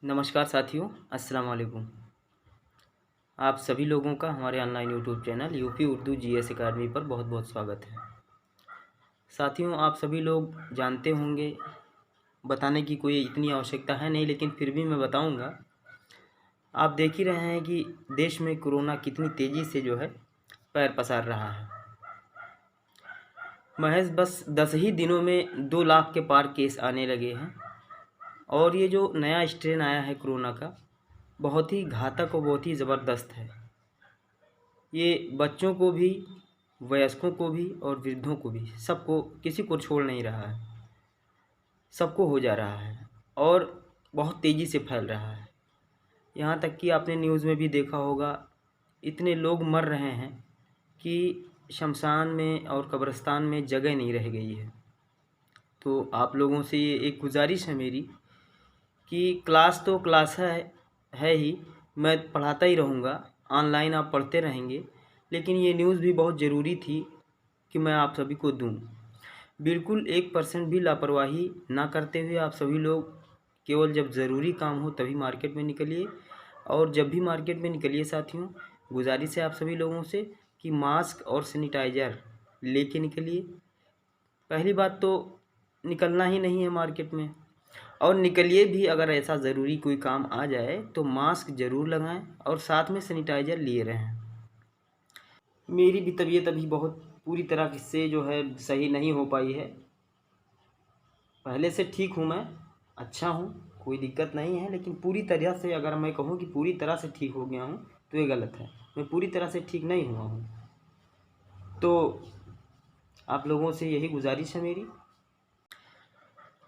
नमस्कार साथियों, अस्सलाम वालेकुम। आप सभी लोगों का हमारे online YouTube channel UP Urdu GS academy पर बहुत बहुत स्वागत है। साथियों, आप सभी लोग जानते होंगे, बताने की कोई इतनी आवश्यकता है नहीं, लेकिन फिर भी मैं बताऊंगा। आप देख ही रहे हैं कि देश में कोरोना कितनी तेज़ी से जो है पैर पसार रहा है। महज बस 10 ही दिनों में 2 लाख के पार केस आने लगे हैं। और ये जो नया स्ट्रेन आया है कोरोना का, बहुत ही घातक और बहुत ही ज़बरदस्त है। ये बच्चों को भी, वयस्कों को भी और वृद्धों को भी, सबको, किसी को छोड़ नहीं रहा है। सबको हो जा रहा है और बहुत तेज़ी से फैल रहा है। यहाँ तक कि आपने न्यूज़ में भी देखा होगा, इतने लोग मर रहे हैं कि शमशान में और कब्रिस्तान में जगह नहीं रह गई है। तो आप लोगों से ये एक गुजारिश है मेरी कि क्लास तो क्लास है ही, मैं पढ़ाता ही रहूँगा, ऑनलाइन आप पढ़ते रहेंगे, लेकिन ये न्यूज़ भी बहुत ज़रूरी थी कि मैं आप सभी को दूँ। बिल्कुल 1% भी लापरवाही ना करते हुए आप सभी लोग केवल जब ज़रूरी काम हो तभी मार्केट में निकलिए। और जब भी मार्केट में निकलिए साथियों, गुजारिश है आप सभी लोगों से कि मास्क और सैनिटाइज़र लेके निकलिए। पहली बात तो निकलना ही नहीं है मार्केट में, और निकलिए भी अगर ऐसा ज़रूरी कोई काम आ जाए तो मास्क ज़रूर लगाएं और साथ में सैनिटाइज़र लिए रहें। मेरी भी तबीयत अभी बहुत पूरी तरह से जो है सही नहीं हो पाई है। पहले से ठीक हूँ मैं, अच्छा हूँ, कोई दिक्कत नहीं है, लेकिन पूरी तरह से अगर मैं कहूँ कि पूरी तरह से ठीक हो गया हूँ तो ये गलत है। मैं पूरी तरह से ठीक नहीं हुआ हूँ। तो आप लोगों से यही गुजारिश है मेरी,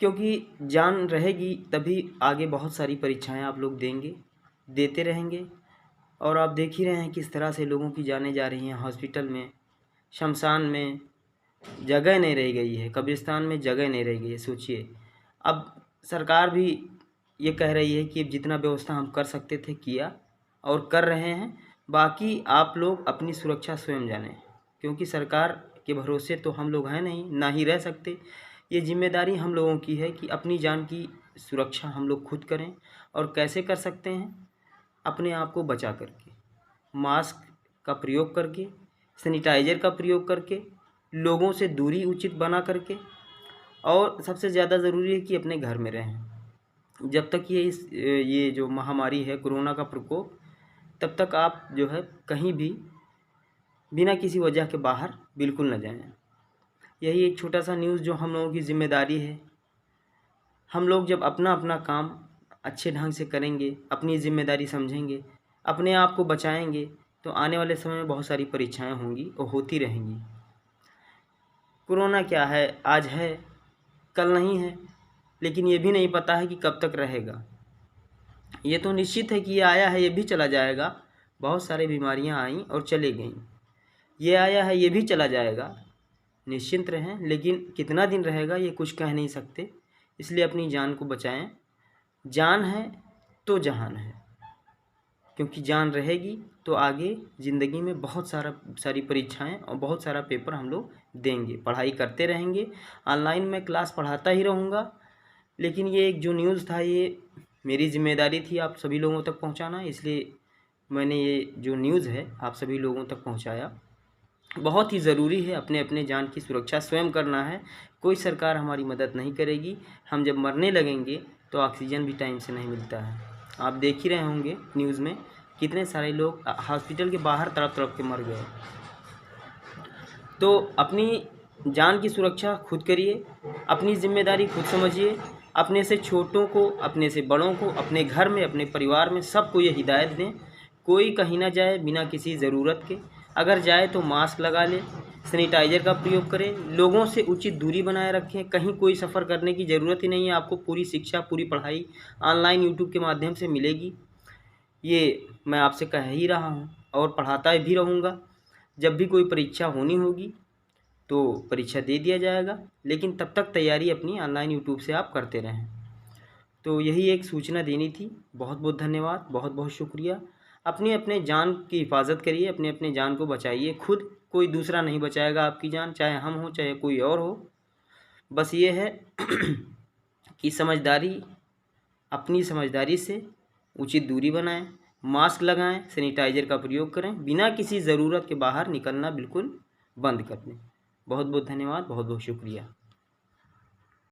क्योंकि जान रहेगी तभी आगे बहुत सारी परीक्षाएं आप लोग देंगे, देते रहेंगे। और आप देख ही रहे हैं किस तरह से लोगों की जानें जा रही हैं। हॉस्पिटल में, शमशान में जगह नहीं रह गई है, कब्रिस्तान में जगह नहीं रह गई है। सोचिए, अब सरकार भी ये कह रही है कि जितना व्यवस्था हम कर सकते थे किया और कर रहे हैं, बाकी आप लोग अपनी सुरक्षा स्वयं जानें, क्योंकि सरकार के भरोसे तो हम लोग हैं नहीं, ना ही रह सकते। ये जिम्मेदारी हम लोगों की है कि अपनी जान की सुरक्षा हम लोग खुद करें। और कैसे कर सकते हैं? अपने आप को बचा करके, मास्क का प्रयोग करके, सैनिटाइज़र का प्रयोग करके, लोगों से दूरी उचित बना करके, और सबसे ज़्यादा ज़रूरी है कि अपने घर में रहें। जब तक ये जो महामारी है कोरोना का प्रकोप, तब तक आप जो है कहीं भी बिना किसी वजह के बाहर बिल्कुल न जाएं। यही एक छोटा सा न्यूज़ जो हम लोगों की ज़िम्मेदारी है। हम लोग जब अपना अपना काम अच्छे ढंग से करेंगे, अपनी ज़िम्मेदारी समझेंगे, अपने आप को बचाएंगे, तो आने वाले समय में बहुत सारी परीक्षाएं होंगी और होती रहेंगी। कोरोना क्या है, आज है कल नहीं है, लेकिन ये भी नहीं पता है कि कब तक रहेगा। ये तो निश्चित है कि ये आया है, ये भी चला जाएगा। बहुत सारी बीमारियां आईं और चली गईं। ये आया है, ये भी चला जाएगा, निश्चिंत रहें। लेकिन कितना दिन रहेगा ये कुछ कह नहीं सकते, इसलिए अपनी जान को बचाएं। जान है तो जहान है, क्योंकि जान रहेगी तो आगे ज़िंदगी में बहुत सारी परीक्षाएं और बहुत सारा पेपर हम लोग देंगे, पढ़ाई करते रहेंगे। ऑनलाइन मैं क्लास पढ़ाता ही रहूँगा, लेकिन ये एक जो न्यूज़ था, ये मेरी ज़िम्मेदारी थी आप सभी लोगों तक पहुँचाना, इसलिए मैंने ये जो न्यूज़ है आप सभी लोगों तक पहुँचाया। बहुत ही ज़रूरी है अपने अपने जान की सुरक्षा स्वयं करना है। कोई सरकार हमारी मदद नहीं करेगी। हम जब मरने लगेंगे तो ऑक्सीजन भी टाइम से नहीं मिलता है। आप देख ही रहे होंगे न्यूज़ में कितने सारे लोग हॉस्पिटल के बाहर तड़प तड़प के मर गए। तो अपनी जान की सुरक्षा खुद करिए, अपनी ज़िम्मेदारी खुद समझिए। अपने से छोटों को, अपने से बड़ों को, अपने घर में, अपने परिवार में सबको ये हिदायत दें, कोई कहीं ना जाए बिना किसी ज़रूरत के। अगर जाए तो मास्क लगा ले, सैनिटाइज़र का प्रयोग करें, लोगों से उचित दूरी बनाए रखें। कहीं कोई सफ़र करने की ज़रूरत ही नहीं है। आपको पूरी शिक्षा, पूरी पढ़ाई ऑनलाइन यूट्यूब के माध्यम से मिलेगी। ये मैं आपसे कह ही रहा हूँ और पढ़ाता भी रहूँगा। जब भी कोई परीक्षा होनी होगी तो परीक्षा दे दिया जाएगा, लेकिन तब तक तैयारी अपनी ऑनलाइन यूट्यूब से आप करते रहें। तो यही एक सूचना देनी थी। बहुत बहुत धन्यवाद, बहुत बहुत शुक्रिया। अपने अपने जान की हिफाजत करिए, अपने अपने जान को बचाइए खुद। कोई दूसरा नहीं बचाएगा आपकी जान, चाहे हम हो चाहे कोई और हो। बस ये है कि समझदारी अपनी समझदारी से उचित दूरी बनाएं, मास्क लगाएं, सैनिटाइज़र का प्रयोग करें, बिना किसी ज़रूरत के बाहर निकलना बिल्कुल बंद कर दें। बहुत बहुत धन्यवाद, बहुत बहुत शुक्रिया।